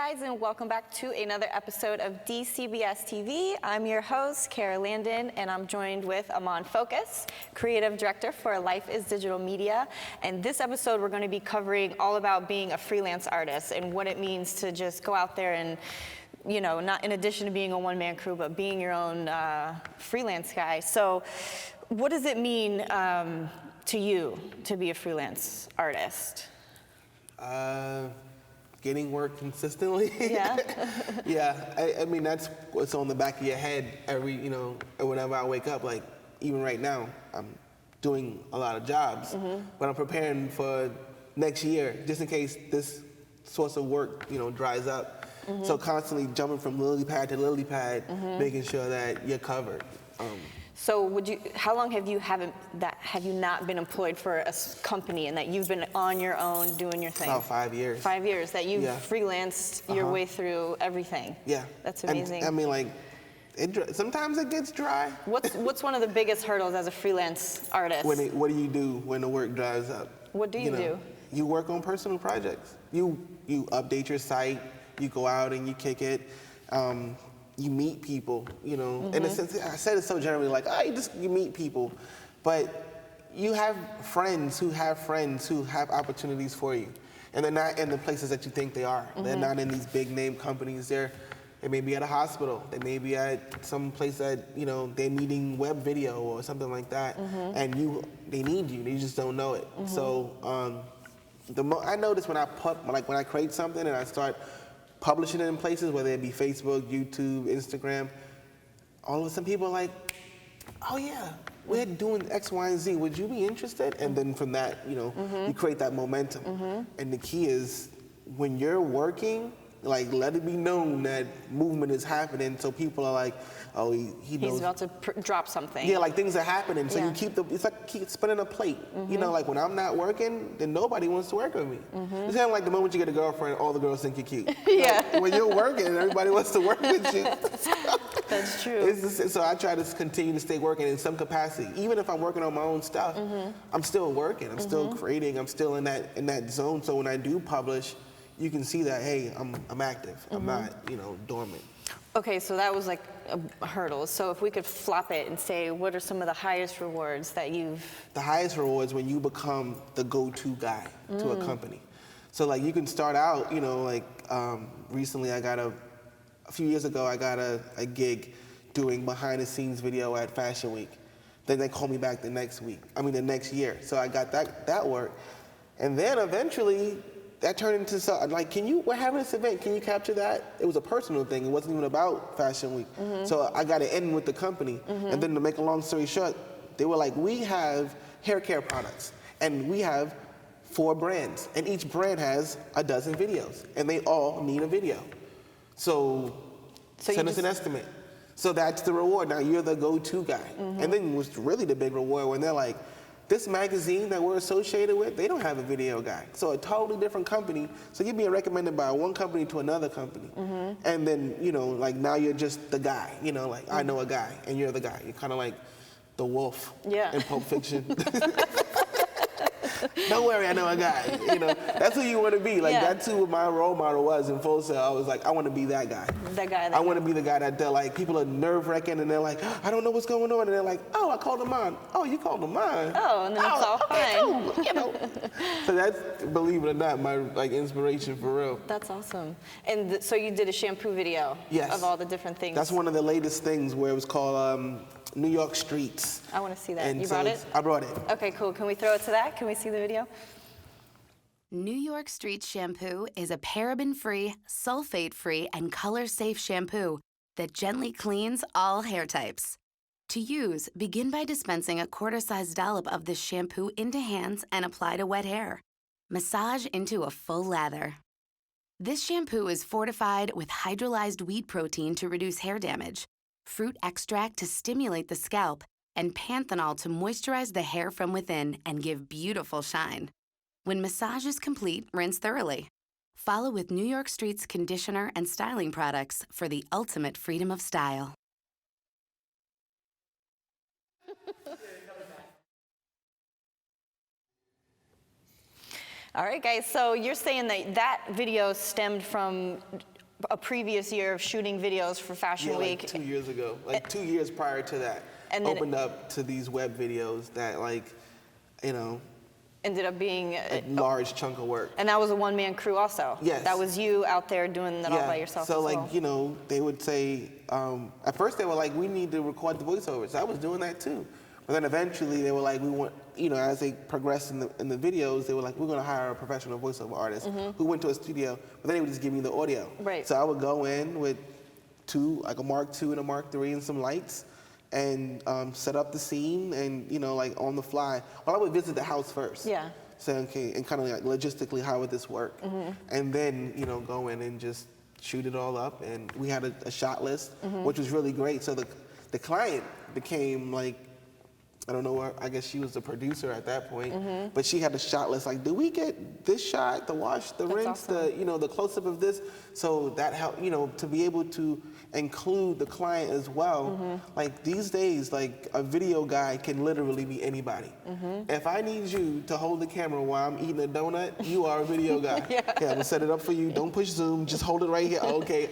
guys, and welcome back to another episode of DCBSTV. I'm your host, Kara Landon, and I'm joined with Amon Focus, Creative Director for Life is Digital Media. And this episode, we're going to be covering all about being a freelance artist and what it means to just go out there and, you know, not in addition to being a one-man crew, but being your own freelance guy. So what does it mean to you to be a freelance artist? Getting work consistently. Yeah. Yeah. I mean, that's what's on the back of your head whenever I wake up. Like, even right now, I'm doing a lot of jobs, but I'm preparing for next year, just in case this source of work, dries up. So constantly jumping from lily pad to lily pad, making sure that you're covered. So how long have you not been employed for a company and that you've been on your own doing your thing? About 5 years. 5 years that you've freelanced your way through everything. Yeah. That's amazing. And, I mean, like, sometimes it gets dry. What's one of the biggest hurdles as a freelance artist? What do you do when the work dries up? What do you do? You work on personal projects. You update your site. You go out and you kick it. You meet people, in a sense. I said it so generally, like, you meet people, but you have friends who have opportunities for you, and they're not in the places that you think they are. They're not in these big name companies. They may be at a hospital. They may be at some place that they're needing web video or something like that, and they need you. They just don't know it. So I notice when I create something and I start publishing it in places, whether it be Facebook, YouTube, Instagram, all of a sudden people are like, oh yeah, we're doing X, Y, and Z. Would you be interested? And then from that, you create that momentum. And the key is when you're working, like, let it be known that movement is happening, so people are like, oh, he knows. He's about to drop something. Yeah, like things are happening, so you it's like keep spinning a plate. Like when I'm not working, then nobody wants to work with me. It's kind of like the moment you get a girlfriend, all the girls think you're cute. Yeah. Like, when you're working, everybody wants to work with you. That's true. So I try to continue to stay working in some capacity. Even if I'm working on my own stuff, I'm still working, I'm still creating, I'm still in that zone. So when I do publish, you can see that, hey, I'm active. I'm not, dormant. Okay, so that was like a hurdle. So if we could flop it and say, what are some of the highest rewards that you've... The highest rewards when you become the go-to guy to a company. So like you can start out, recently a few years ago, I got a gig doing behind the scenes video at Fashion Week. Then they called me back the next year. So I got that work. And then eventually, that turned into something like, we're having this event, can you capture that? It was a personal thing, it wasn't even about Fashion Week. So I got to end with the company. And then to make a long story short, they were like, we have hair care products, and we have 4 brands, and each brand has a dozen videos, and they all need a video. So send us an estimate. So that's the reward. Now you're the go-to guy. And then was really the big reward when they're like, this magazine that we're associated with, they don't have a video guy. So a totally different company. So you're being recommended by one company to another company. And then, like now you're just the guy, like I know a guy and you're the guy. You're kind of like the wolf in Pulp Fiction. Don't worry, I know a guy. That's who you want to be. Like that's who my role model was in Full Sail. I was like, I want to be that guy. I want to be the guy that they're like, people are nerve-wracking and they're like, I don't know what's going on. And they're like, oh, I called him on. Oh, you called him on. Oh, and then it's all fine. Cool. So that's, believe it or not, my inspiration for real. That's awesome. And so you did a shampoo video of all the different things. That's one of the latest things where it was called New York Streets. I want to see that. And you brought it? I brought it. Okay, cool. Can we throw it to that? Can we see the video? New York Streets shampoo is a paraben-free, sulfate-free, and color-safe shampoo that gently cleans all hair types. To use, begin by dispensing a quarter-sized dollop of this shampoo into hands and apply to wet hair. Massage into a full lather. This shampoo is fortified with hydrolyzed wheat protein to reduce hair damage, fruit extract to stimulate the scalp, and panthenol to moisturize the hair from within and give beautiful shine. When massage is complete, rinse thoroughly. Follow with New York Street's conditioner and styling products for the ultimate freedom of style. All right, guys, so you're saying that that video stemmed from a previous year of shooting videos for Fashion Week. Like 2 years ago, like 2 years prior to that, And then opened up to these web videos that, like, you know, ended up being a large chunk of work. and that was a one-man crew also. Yes. That was you out there doing that all by yourself. So as like, well. you know, they would say, at first they were like, we need to record the voiceovers. I was doing that too. But then eventually they were like, we want, you know, as they progressed in the videos, they were like, we're gonna hire a professional voiceover artist who went to a studio, but then they would just give me the audio. Right. So I would go in with like a Mark II and a Mark III and some lights and set up the scene and, you know, like on the fly. Well, I would visit the house first. Yeah. So, okay, and kind of like logistically, how would this work? And then, you know, go in and just shoot it all up. And we had a shot list, which was really great. So the client became like, I don't know, I guess she was the producer at that point, but she had a shot list. Like, do we get this shot, the wash, the rinse, awesome. you know, the close-up of this? So that helped, you know, to be able to include the client as well. Like these days, like a video guy can literally be anybody. If I need you to hold the camera while I'm eating a donut, you are a video guy. Yeah, I'm gonna set it up for you. Don't push zoom, just hold it right here. Okay.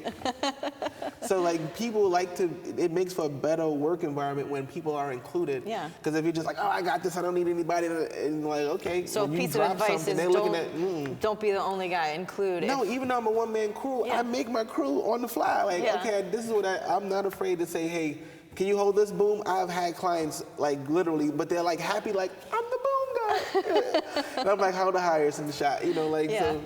So like people like to, it makes for a better work environment when people are included. Yeah. Because if you're just like, oh, I got this, I don't need anybody, and like, okay. So a when you piece of drop advice something, is they're looking at, don't be the only guy, include. No, even though I'm a one-man crew, Yeah. I make my crew on the fly. Like, Yeah. okay, this is what I'm not afraid to say, hey, can you hold this boom? I've had clients, like, literally, but they're, like, happy, like, I'm the boom guy. And I'm like, how the highest in the shot? You know, like, so,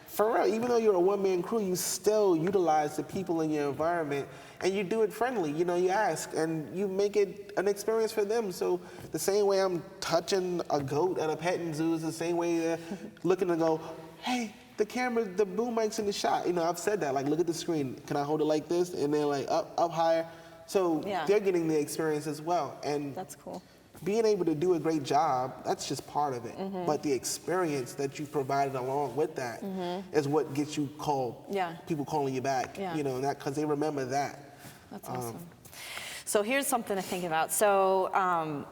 for real, even though you're a one-man crew, you still utilize the people in your environment, and you do it friendly. You know, you ask, and you make it an experience for them. So the same way I'm touching a goat at a petting zoo is the same way they're looking to go, hey, the camera, the boom mic's in the shot. You know, I've said that, like, look at the screen. Can I hold it like this? And they're like, up higher. So they're getting the experience as well. And That's cool. being able to do a great job, that's just part of it. But the experience that you provided along with that is what gets you called. Yeah. People calling you back, Yeah. you know, that because they remember that. That's awesome. So here's something to think about. So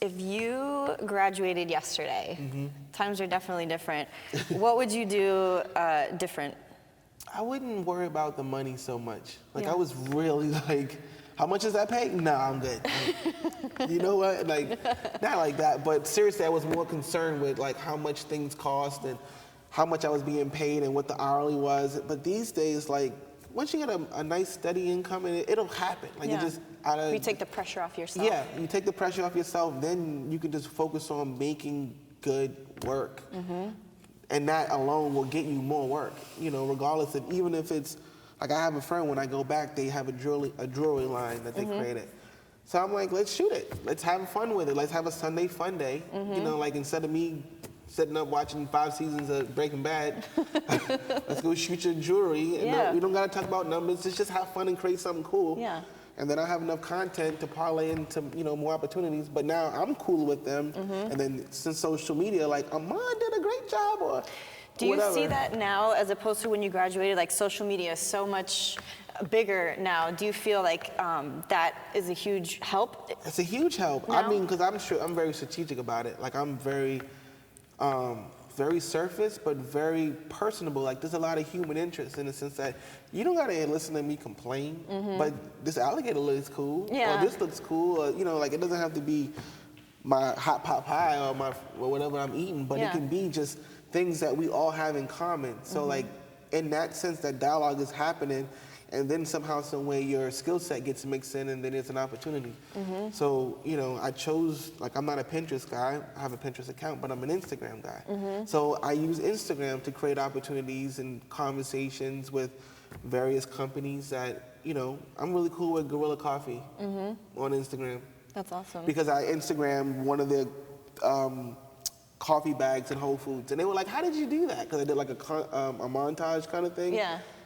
if you graduated yesterday, times are definitely different. What would you do different? I wouldn't worry about the money so much. Like, Yeah. I was really like, how much does that pay? No, I'm good. Like, you know what? Like, not like that. But seriously, I was more concerned with like how much things cost and how much I was being paid and what the hourly was. But these days, like, once you get a nice steady income, and it'll happen. Like, it just out of, You take the pressure off yourself. yeah, you take the pressure off yourself, then you can just focus on making good work. And that alone will get you more work, you know, regardless of, even if it's, like I have a friend, when I go back, they have a jewelry line that they created. So I'm like, let's shoot it. Let's have fun with it. Let's have a Sunday fun day. You know, like instead of me sitting up watching 5 seasons of Breaking Bad, let's go shoot your jewelry. And we don't gotta talk about numbers. Let's just have fun and create something cool. Yeah. And then I have enough content to parlay into, you know, more opportunities. But now I'm cool with them. And then since social media, like, Amon did a great job, or Do you whatever. see that now as opposed to when you graduated? Like, social media is so much bigger now. Do you feel like that is a huge help? It's a huge help. now? I mean, because I'm very strategic about it. Like, I'm very, very surface, but very personable. Like, there's a lot of human interest in the sense that you don't gotta listen to me complain, but this alligator looks cool, Yeah. or this looks cool, or, you know, like, it doesn't have to be my hot pot pie or whatever I'm eating, but it can be just things that we all have in common. So like, in that sense, that dialogue is happening, and then somehow, some way, your skill set gets mixed in, and then it's an opportunity. So, you know, I chose, like, I'm not a Pinterest guy. I have a Pinterest account, but I'm an Instagram guy. So I use Instagram to create opportunities and conversations with various companies that, you know, I'm really cool with Gorilla Coffee on Instagram. That's awesome. Because I Instagrammed one of their coffee bags at Whole Foods, and they were like, how did you do that? Because I did like a montage kind of thing,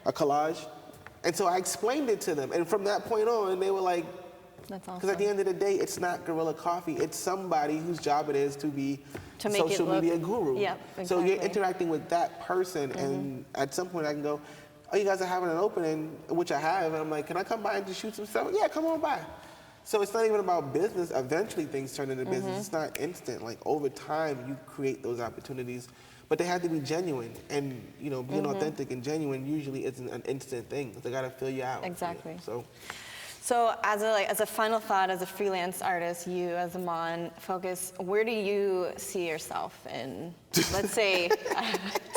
a collage. And so I explained it to them, and from that point on, they were like, That's awesome. because at the end of the day, it's not Gorilla Coffee, it's somebody whose job it is to be To a make it social look- media guru. Yeah, So you're exactly. interacting with that person, and at some point I can go, oh, you guys are having an opening, which I have, and I'm like, can I come by and just shoot some stuff? Yeah, come on by. So it's not even about business. Eventually things turn into business. It's not instant. Like, over time, you create those opportunities. but they have to be genuine. And being authentic and genuine usually isn't an instant thing. They gotta fill you out. Exactly. So as a final thought, as a freelance artist, you as Amon Focus, where do you see yourself in, let's say,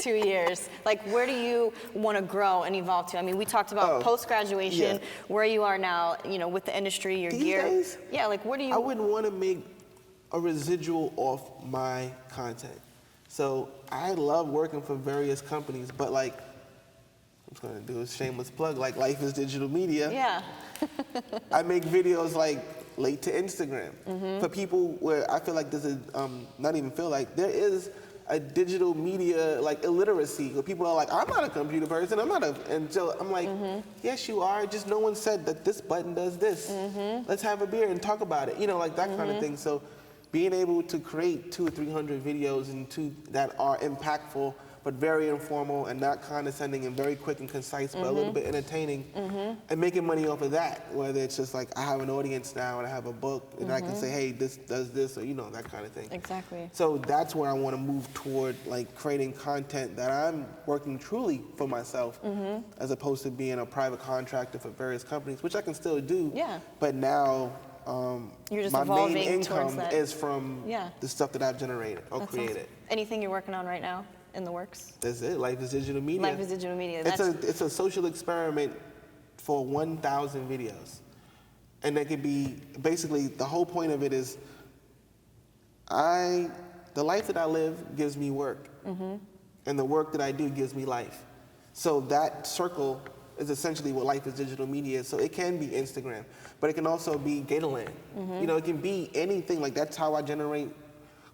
2 years? Like, where do you want to grow and evolve to? I mean, we talked about post-graduation, where you are now, with the industry, your these gear. days, Yeah, like, where do you? I wouldn't want to make a residual off my content. So I love working for various companies, but like, I'm just gonna do a shameless plug, like Life is Digital Media. Yeah. I make videos like late to Instagram for people where I feel like this is, not even feel like, there is a digital media like illiteracy where people are like, I'm not a computer person, and so I'm like, yes you are, just no one said that this button does this. Let's have a beer and talk about it, like that kind of thing. So being able to create 200 or 300 videos that are impactful but very informal and not condescending and very quick and concise, but a little bit entertaining, and making money off of that. Whether it's just like I have an audience now and I have a book and I can say, hey, this does this, or that kind of thing. Exactly. So that's where I want to move toward, like creating content that I'm working truly for myself, as opposed to being a private contractor for various companies, which I can still do. Yeah. But now You're just my evolving main towards income that. is from the stuff that I've generated or That's created. awesome. Anything you're working on right now in the works? That's it. Life is Digital Media. Life is Digital Media. It's a social experiment for 1,000 videos, and that could be basically the whole point of it is the life that I live gives me work, and the work that I do gives me life. So that circle is essentially what Life is Digital Media is. So it can be Instagram, but it can also be Gatorland. It can be anything. Like that's how I generate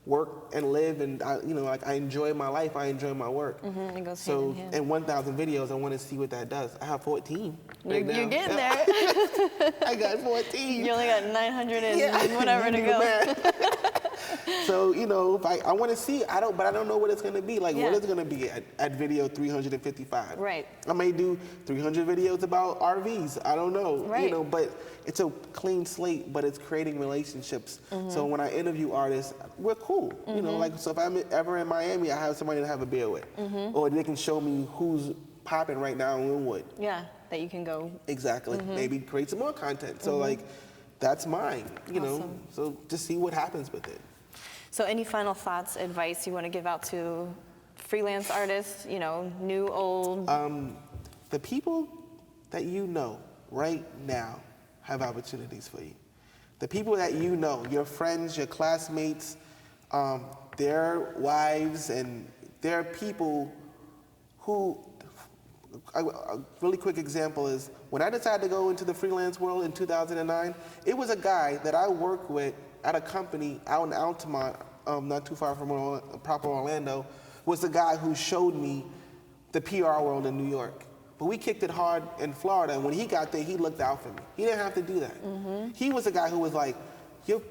work and live, and I enjoy my life, I enjoy my work. It goes So hand in hand. in 1,000 videos, I want to see what that does. I have 14 right now. You're getting there. I got 14. You only got 900 and whatever to go. So if I want to see, but I don't know what it's going to be. Like what Yeah. it's going to be at video 355. Right. I may do 300 videos about RVs. I don't know. Right. But it's a clean slate, but it's creating relationships. So when I interview artists, we're cool. So if I'm ever in Miami, I have somebody to have a beer with, or they can show me who's popping right now in Winwood. Yeah, that you can go. Exactly. Maybe create some more content. So like, that's mine. Awesome. So just see what happens with it. So any final thoughts, advice you want to give out to freelance artists, new, old? The people that you know right now have opportunities for you. The people that you know, your friends, your classmates, their wives, and their people who, a really quick example is, when I decided to go into the freelance world in 2009, it was a guy that I worked with at a company out in Altamont, not too far from proper Orlando, was the guy who showed me the PR world in New York. But we kicked it hard in Florida, and when he got there, he looked out for me. He didn't have to do that. He was the guy who was like, you're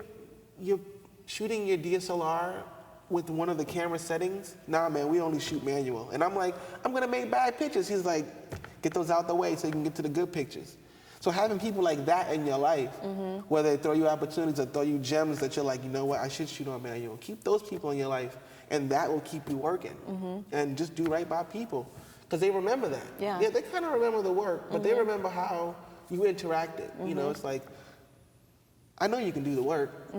shooting your DSLR with one of the camera settings? Nah, man, we only shoot manual. And I'm like, I'm gonna make bad pictures. He's like, get those out the way so you can get to the good pictures. So having people like that in your life, whether they throw you opportunities or throw you gems that you're like, you know what, I should shoot on manual. Keep those people in your life, and that will keep you working. And just do right by people, because they remember that. Yeah. They kind of remember the work, but they remember how you interacted. It's like, I know you can do the work,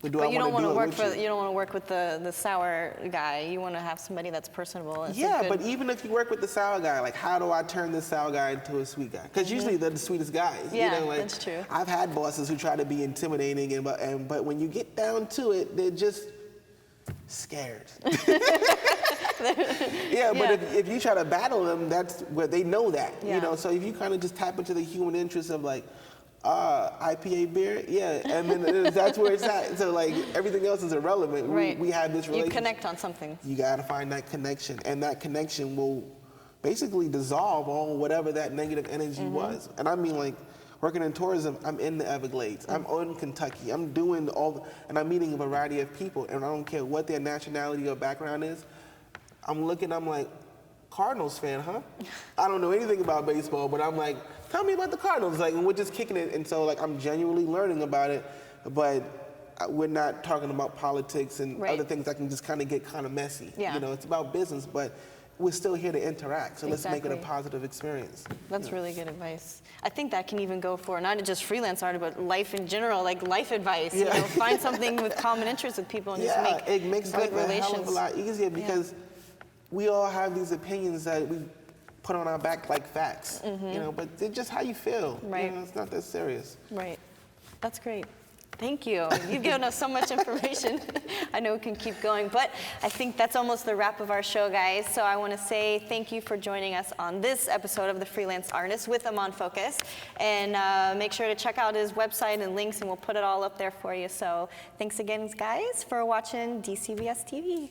but do I But you don't want to want do to it work with you don't want to work with the sour guy. You want to have somebody that's personable. And Yeah, but even if you work with the sour guy, like how do I turn this sour guy into a sweet guy? Because usually they're the sweetest guys. Yeah, like, that's true. I've had bosses who try to be intimidating, but when you get down to it, they're just scared. Yeah, but if you try to battle them, that's where they know that. Yeah. So if you kind of just tap into the human interest of like, IPA beer, yeah, and then that's where it's at. So like everything else is irrelevant. Right. We have this relationship. You connect on something. You gotta find that connection, and that connection will basically dissolve all whatever that negative energy was. And I mean, like working in tourism, I'm in the Everglades, I'm in Kentucky, I'm doing and I'm meeting a variety of people, and I don't care what their nationality or background is. I'm like, Cardinals fan, huh? I don't know anything about baseball, but I'm like, tell me about the Cardinals. Like, and we're just kicking it, and so like I'm genuinely learning about it, but we're not talking about politics and Right. other things that can just kind of get kind of messy. Yeah. You know, it's about business, but we're still here to interact. So let's make it a Exactly. positive experience. That's really good advice. I think that can even go for not just freelance art, but life in general, like life advice. You Yeah. know, find something with common interests with people and just Yeah, make it makes good life a hell relations. of a lot easier because we all have these opinions that we put on our back like facts. You know, but they're just how you feel. Right. You know, it's not that serious. Right. That's great. Thank you. You've given us so much information. I know we can keep going, but I think that's almost the wrap of our show, guys. So I want to say thank you for joining us on this episode of The Freelance Artist with Amon Focus. And make sure to check out his website and links, and we'll put it all up there for you. So thanks again, guys, for watching DCBS TV.